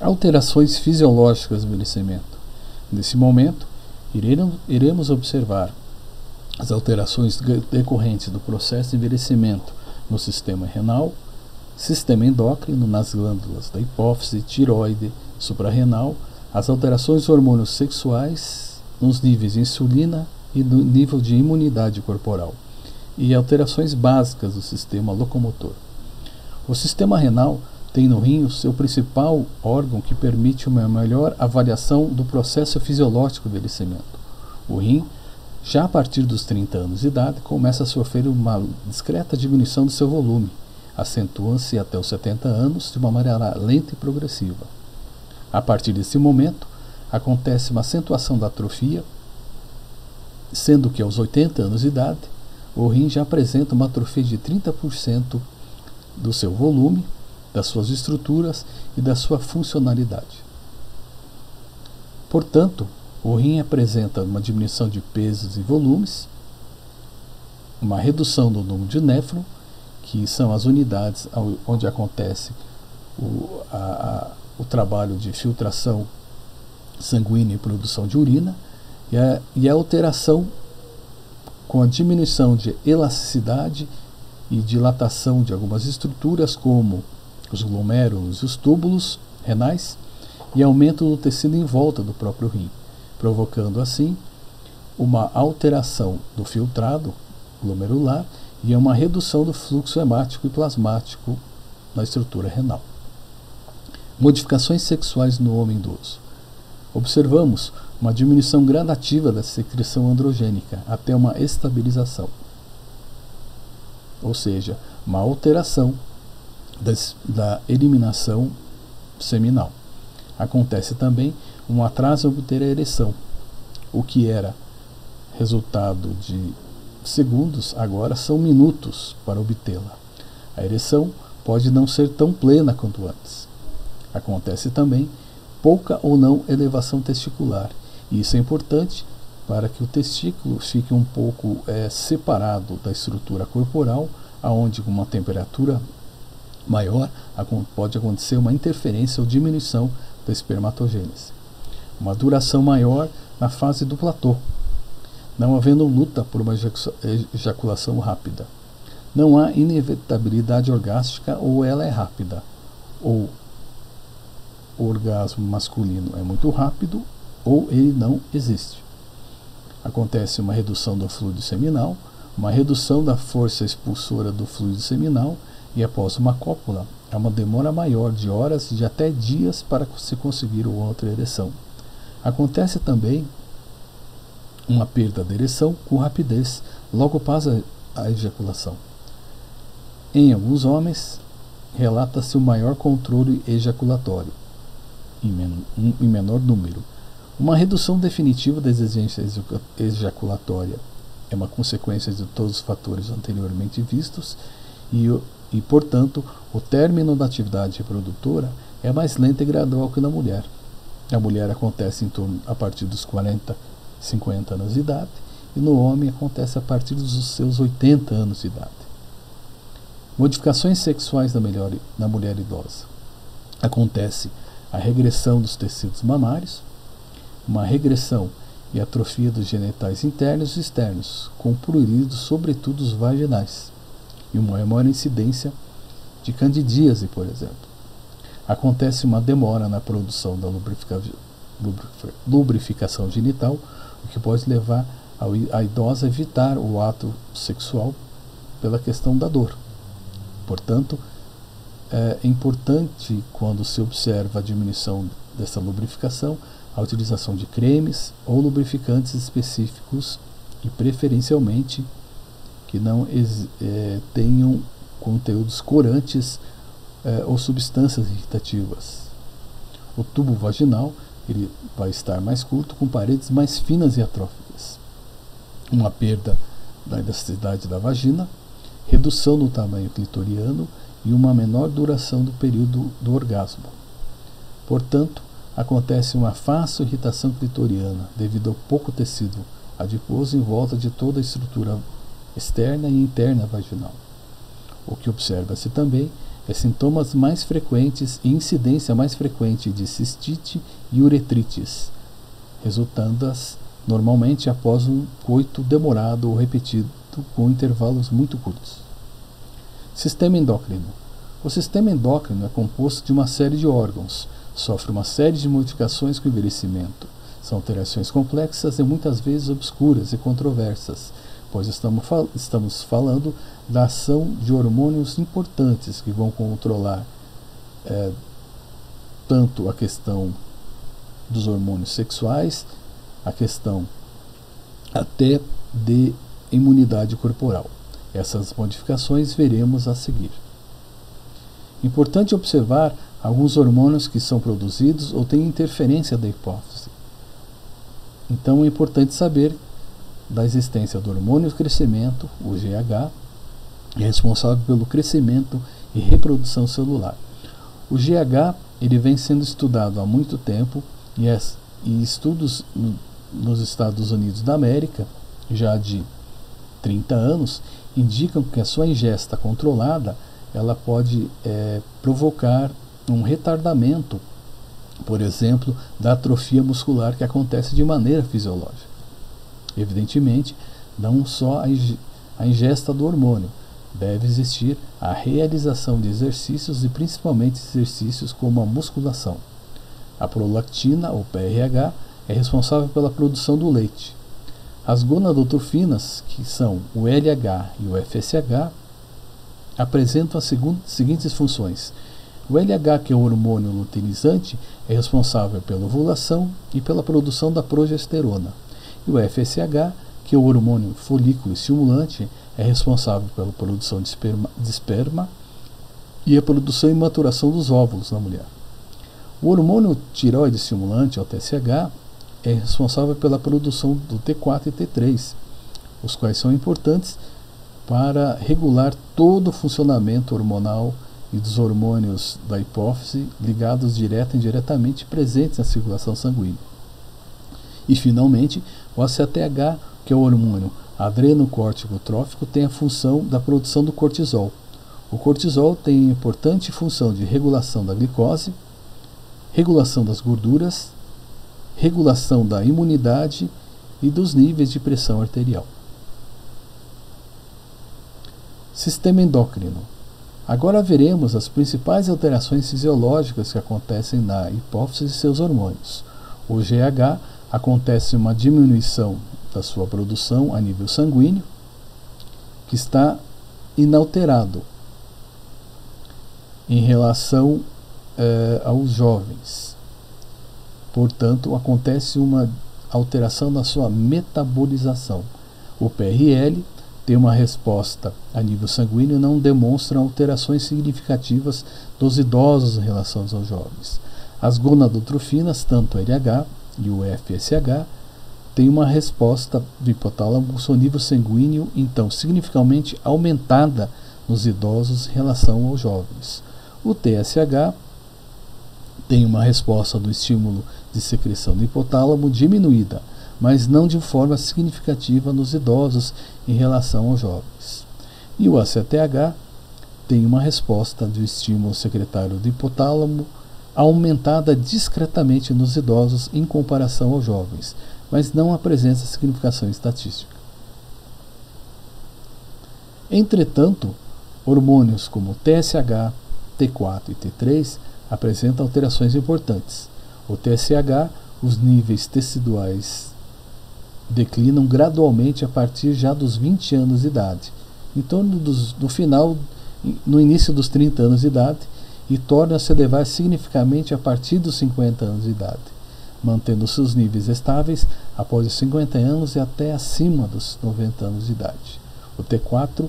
Alterações fisiológicas do envelhecimento. Nesse momento, iremos observar as alterações decorrentes do processo de envelhecimento no sistema renal, sistema endócrino, nas glândulas da hipófise, tireoide, suprarrenal, as alterações dos hormônios sexuais, nos níveis de insulina e no nível de imunidade corporal, e alterações básicas do sistema locomotor. O sistema renal tem no rim o seu principal órgão que permite uma melhor avaliação do processo fisiológico do envelhecimento. O rim, já a partir dos 30 anos de idade, começa a sofrer uma discreta diminuição do seu volume, acentua-se até os 70 anos de uma maneira lenta e progressiva. A partir desse momento, acontece uma acentuação da atrofia, sendo que aos 80 anos de idade, o rim já apresenta uma atrofia de 30% do seu volume, das suas estruturas e da sua funcionalidade. Portanto, o rim apresenta uma diminuição de pesos e volumes, uma redução do número de néfron, que são as unidades onde acontece o trabalho de filtração sanguínea e produção de urina, e a alteração com a diminuição de elasticidade e dilatação de algumas estruturas, como os glomérulos e os túbulos renais, e aumento do tecido em volta do próprio rim, provocando assim uma alteração do filtrado glomerular e uma redução do fluxo hemático e plasmático na estrutura renal. Modificações sexuais no homem idoso. Observamos uma diminuição gradativa da secreção androgênica até uma estabilização, ou seja, uma alteração da eliminação seminal. Acontece também um atraso em obter a ereção, o que era resultado de segundos, agora são minutos para obtê-la. A ereção pode não ser tão plena quanto antes. Acontece também pouca ou não elevação testicular, e isso é importante para que o testículo fique um pouco separado da estrutura corporal, aonde com uma temperatura maior pode acontecer uma interferência ou diminuição da espermatogênese. Uma duração maior na fase do platô, não havendo luta por uma ejaculação rápida. Não há inevitabilidade orgástica, ou ela é rápida, ou o orgasmo masculino é muito rápido, ou ele não existe. Acontece uma redução do fluido seminal, uma redução da força expulsora do fluido seminal, e após uma cópula, há uma demora maior de horas de até dias para se conseguir outra ereção. Acontece também uma perda da ereção com rapidez, logo após a ejaculação. Em alguns homens, relata-se o maior controle ejaculatório, em menor número. Uma redução definitiva da exigência ejaculatória é uma consequência de todos os fatores anteriormente vistos e, portanto, o término da atividade reprodutora é mais lento e gradual que na mulher. A mulher acontece a partir dos 40, 50 anos de idade, e no homem acontece a partir dos seus 80 anos de idade. Modificações sexuais na mulher idosa. Acontece a regressão dos tecidos mamários, uma regressão e atrofia dos genitais internos e externos, com pruridos, sobretudo os vaginais, e uma maior incidência de candidíase, por exemplo. Acontece uma demora na produção da lubrificação genital, o que pode levar a idosa a evitar o ato sexual pela questão da dor. Portanto, é importante, quando se observa a diminuição dessa lubrificação, a utilização de cremes ou lubrificantes específicos, e preferencialmente que não tenham conteúdos corantes ou substâncias irritativas. O tubo vaginal ele vai estar mais curto, com paredes mais finas e atróficas. Uma perda da elasticidade da vagina, redução do tamanho clitoriano e uma menor duração do período do orgasmo. Portanto, acontece uma fácil irritação clitoriana devido ao pouco tecido adiposo em volta de toda a estrutura externa e interna vaginal. O que observa-se também sintomas mais frequentes e incidência mais frequente de cistite e uretrites, resultandas normalmente após um coito demorado ou repetido com intervalos muito curtos. Sistema endócrino. O sistema endócrino é composto de uma série de órgãos, sofre uma série de modificações com o envelhecimento. São alterações complexas e muitas vezes obscuras e controversas, pois estamos falando da ação de hormônios importantes que vão controlar tanto a questão dos hormônios sexuais, a questão até de imunidade corporal. Essas modificações veremos a seguir. Importante observar alguns hormônios que são produzidos ou têm interferência da hipófise. Então é importante saber da existência do hormônio do crescimento, o GH, é responsável pelo crescimento e reprodução celular. O GH ele vem sendo estudado há muito tempo e estudos nos Estados Unidos da América, já de 30 anos, indicam que a sua ingesta controlada ela pode provocar um retardamento, por exemplo, da atrofia muscular que acontece de maneira fisiológica. Evidentemente, não só a ingesta do hormônio, deve existir a realização de exercícios e principalmente exercícios como a musculação. A prolactina, ou PRH, é responsável pela produção do leite. As gonadotrofinas, que são o LH e o FSH, apresentam as seguintes funções. O LH, que é o hormônio luteinizante, é responsável pela ovulação e pela produção da progesterona. E o FSH, que é o hormônio folículo estimulante, é responsável pela produção de esperma e a produção e maturação dos óvulos na mulher. O hormônio tireoide estimulante, ou TSH, é responsável pela produção do T4 e T3, os quais são importantes para regular todo o funcionamento hormonal e dos hormônios da hipófise ligados direta e indiretamente presentes na circulação sanguínea. E, finalmente, o ACTH, que é o hormônio adrenocórtico-trófico, tem a função da produção do cortisol. O cortisol tem a importante função de regulação da glicose, regulação das gorduras, regulação da imunidade e dos níveis de pressão arterial. Sistema endócrino. Agora veremos as principais alterações fisiológicas que acontecem na hipófise e seus hormônios. O GH acontece uma diminuição da sua produção a nível sanguíneo, que está inalterado em relação aos jovens. Portanto, acontece uma alteração na sua metabolização. O PRL tem uma resposta a nível sanguíneo e não demonstra alterações significativas dos idosos em relação aos jovens. As gonadotrofinas, tanto o LH e o FSH, têm uma resposta do hipotálamo com seu nível sanguíneo, então, significativamente aumentada nos idosos em relação aos jovens. O TSH tem uma resposta do estímulo de secreção do hipotálamo diminuída, mas não de forma significativa nos idosos em relação aos jovens. E o ACTH tem uma resposta do estímulo secretário do hipotálamo aumentada discretamente nos idosos em comparação aos jovens, mas não apresenta significação estatística. Entretanto, hormônios como TSH, T4 e T3 apresentam alterações importantes. O TSH, os níveis teciduais declinam gradualmente a partir já dos 20 anos de idade, em torno no início dos 30 anos de idade, e torna-se a elevar significativamente a partir dos 50 anos de idade, mantendo seus níveis estáveis após os 50 anos e até acima dos 90 anos de idade. O T4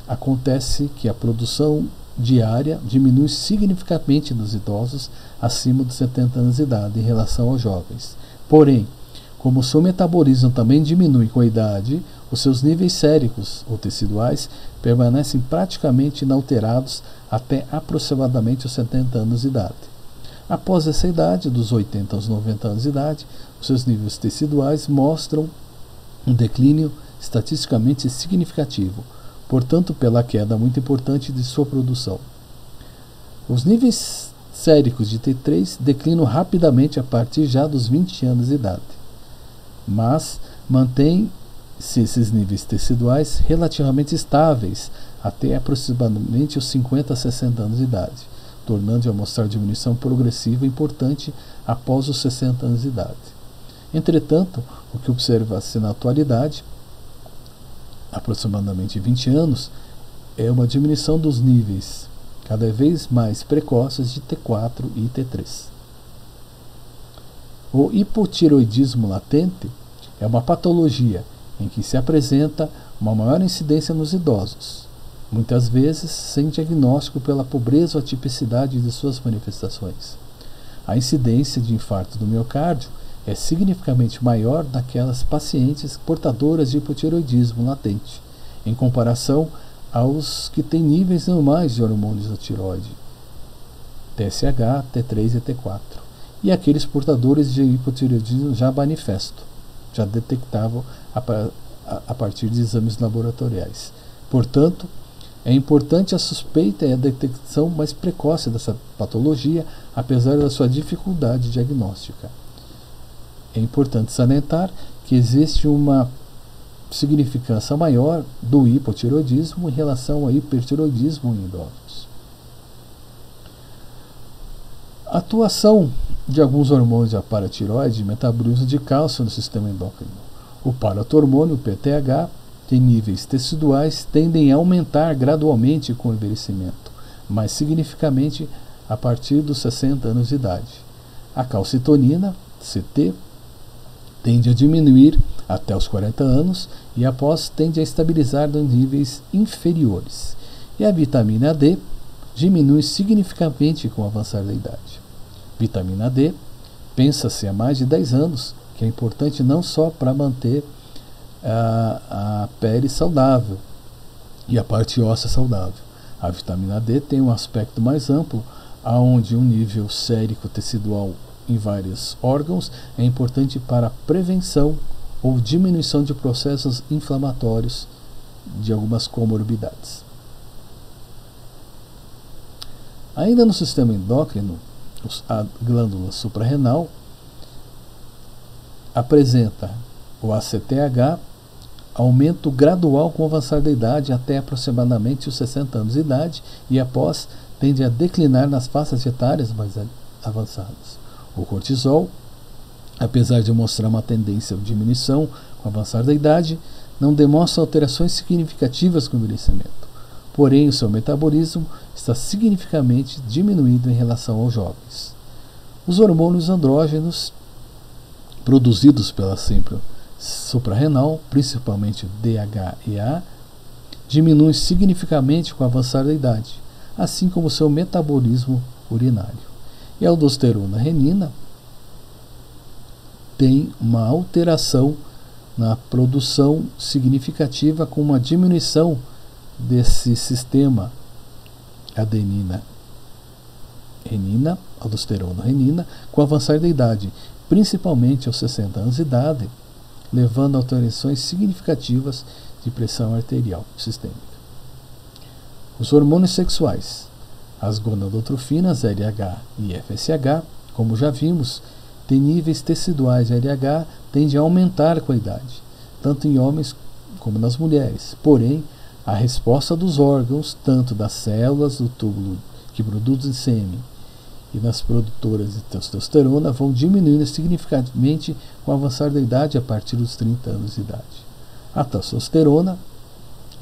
acontece que a produção diária diminui significativamente nos idosos acima dos 70 anos de idade em relação aos jovens. Porém, como o seu metabolismo também diminui com a idade, os seus níveis séricos ou teciduais permanecem praticamente inalterados até aproximadamente os 70 anos de idade. Após essa idade, dos 80 aos 90 anos de idade, os seus níveis teciduais mostram um declínio estatisticamente significativo, portanto, pela queda muito importante de sua produção. Os níveis séricos de T3 declinam rapidamente a partir já dos 20 anos de idade, mas mantêm-se esses níveis teciduais relativamente estáveis até aproximadamente os 50 a 60 anos de idade, tornando a mostrar diminuição progressiva importante após os 60 anos de idade. Entretanto, o que observa-se na atualidade, aproximadamente 20 anos, é uma diminuição dos níveis cada vez mais precoces de T4 e T3. O hipotireoidismo latente é uma patologia em que se apresenta uma maior incidência nos idosos, muitas vezes sem diagnóstico pela pobreza ou atipicidade de suas manifestações. A incidência de infarto do miocárdio é significativamente maior naquelas pacientes portadoras de hipotireoidismo latente, em comparação aos que têm níveis normais de hormônios da tireoide, TSH, T3 e T4, e aqueles portadores de hipotireoidismo já manifesto, já detectável a partir de exames laboratoriais. Portanto, é importante a suspeita e a detecção mais precoce dessa patologia, apesar da sua dificuldade diagnóstica. É importante salientar que existe uma significância maior do hipotireoidismo em relação ao hipertireoidismo em idosos. A atuação de alguns hormônios da paratireoide e metabolismo de cálcio no sistema endócrino. O paratormônio, PTH, tem níveis teciduais tendem a aumentar gradualmente com o envelhecimento, mas significativamente a partir dos 60 anos de idade. A calcitonina, CT, tende a diminuir até os 40 anos e após tende a estabilizar nos níveis inferiores. E a vitamina D diminui significativamente com o avançar da idade. Vitamina D, pensa-se há mais de 10 anos, que é importante não só para manter a pele saudável e a parte óssea saudável. A vitamina D tem um aspecto mais amplo, onde um nível sérico tecidual em vários órgãos é importante para a prevenção ou diminuição de processos inflamatórios de algumas comorbidades. Ainda no sistema endócrino, a glândula suprarrenal apresenta o ACTH, aumento gradual com o avançar da idade até aproximadamente os 60 anos de idade e após tende a declinar nas faixas etárias mais avançadas. O cortisol, apesar de mostrar uma tendência de diminuição com o avançar da idade, não demonstra alterações significativas com o envelhecimento. Porém, o seu metabolismo está significativamente diminuído em relação aos jovens. Os hormônios andrógenos produzidos pela síndrome suprarrenal, principalmente o DHEA, diminuem significativamente com o avançar da idade, assim como o seu metabolismo urinário. E a aldosterona-renina tem uma alteração na produção significativa com uma diminuição desse sistema adenina-renina, aldosterona-renina, com o avançar da idade, principalmente aos 60 anos de idade, levando a alterações significativas de pressão arterial sistêmica. Os hormônios sexuais, as gonadotrofinas LH e FSH, como já vimos, têm níveis teciduais LH tendem a aumentar com a idade, tanto em homens como nas mulheres. Porém, a resposta dos órgãos, tanto das células do túbulo que produzem sêmen e das produtoras de testosterona, vão diminuindo significativamente com o avançar da idade a partir dos 30 anos de idade. A testosterona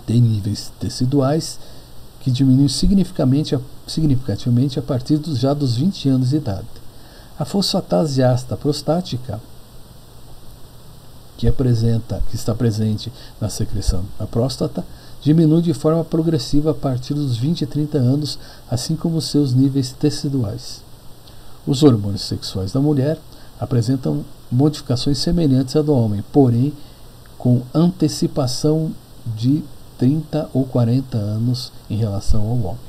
tem níveis teciduais que diminuem significativamente a partir dos 20 anos de idade. A fosfatase ácida prostática, que está presente na secreção da próstata, diminui de forma progressiva a partir dos 20 e 30 anos, assim como seus níveis teciduais. Os hormônios sexuais da mulher apresentam modificações semelhantes à do homem, porém com antecipação de 30 ou 40 anos em relação ao homem.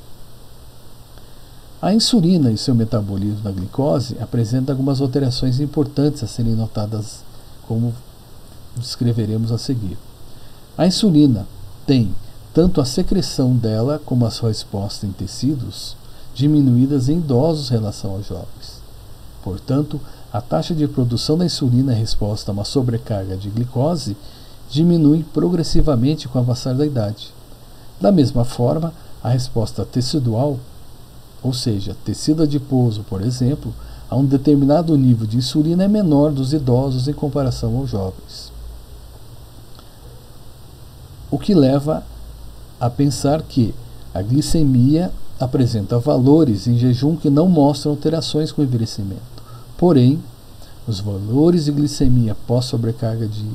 A insulina e seu metabolismo da glicose apresentam algumas alterações importantes a serem notadas, como descreveremos a seguir. A insulina tem tanto a secreção dela como a sua resposta em tecidos diminuídas em idosos em relação aos jovens. Portanto, a taxa de produção da insulina em resposta a uma sobrecarga de glicose diminui progressivamente com o avançar da idade. Da mesma forma, a resposta tecidual, ou seja, tecido adiposo, por exemplo, a um determinado nível de insulina é menor dos idosos em comparação aos jovens. O que leva a pensar que a glicemia apresenta valores em jejum que não mostram alterações com o envelhecimento. Porém, os valores de glicemia pós-sobrecarga de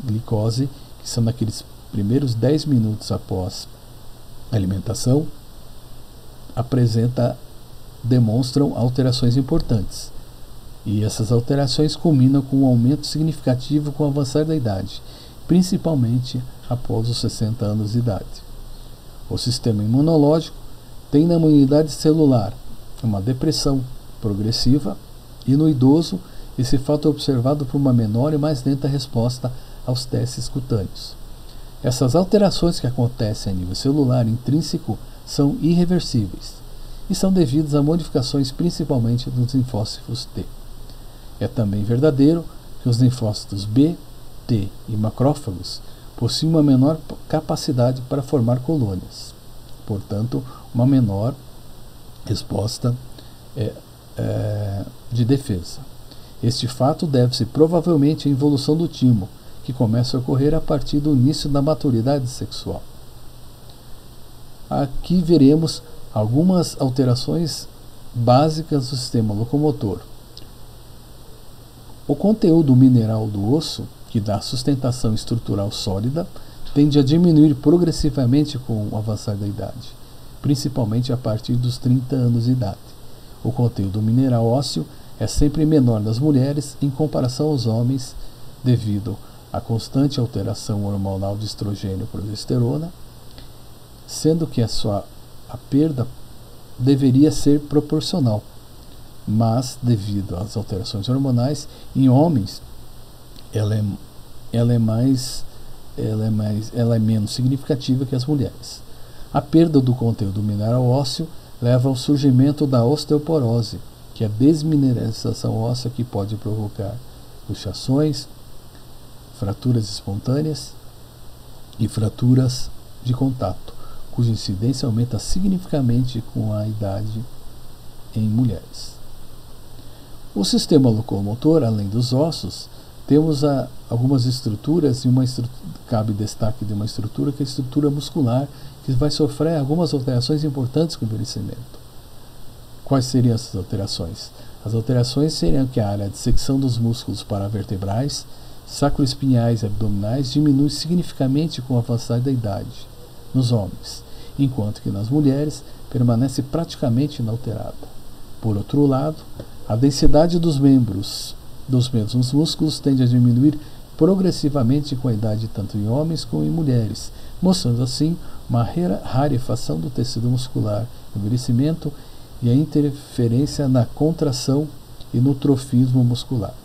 glicose, que são naqueles primeiros 10 minutos após a alimentação, demonstram alterações importantes. E essas alterações culminam com um aumento significativo com o avançar da idade, principalmente após os 60 anos de idade. O sistema imunológico tem na imunidade celular uma depressão progressiva e no idoso esse fato é observado por uma menor e mais lenta resposta aos testes cutâneos. Essas alterações que acontecem a nível celular intrínseco são irreversíveis e são devidas a modificações principalmente dos linfócitos T. É também verdadeiro que os linfócitos B, T e macrófagos possuem uma menor capacidade para formar colônias, portanto, uma menor resposta de defesa. Este fato deve-se provavelmente à involução do timo, que começa a ocorrer a partir do início da maturidade sexual. Aqui veremos algumas alterações básicas do sistema locomotor. O conteúdo mineral do osso, que dá sustentação estrutural sólida, tende a diminuir progressivamente com o avançar da idade, principalmente a partir dos 30 anos de idade. O conteúdo mineral ósseo é sempre menor nas mulheres em comparação aos homens, devido à constante alteração hormonal de estrogênio e progesterona, sendo que a perda deveria ser proporcional, mas devido às alterações hormonais em homens, ela é menos significativa que as mulheres. A perda do conteúdo mineral ósseo leva ao surgimento da osteoporose, que é a desmineralização óssea que pode provocar luxações, fraturas espontâneas e fraturas de contato, cuja incidência aumenta significativamente com a idade em mulheres. O sistema locomotor, além dos ossos, temos algumas estruturas e cabe destaque de uma estrutura que é a estrutura muscular, que vai sofrer algumas alterações importantes com o envelhecimento. Quais seriam essas alterações? As alterações seriam que a área de secção dos músculos paravertebrais, sacroespinhais e abdominais diminui significativamente com o avançar da idade nos homens, enquanto que nas mulheres permanece praticamente inalterada. Por outro lado, a densidade dos mesmos músculos tende a diminuir progressivamente com a idade tanto em homens como em mulheres, mostrando assim uma rarefação do tecido muscular, envelhecimento e a interferência na contração e no trofismo muscular.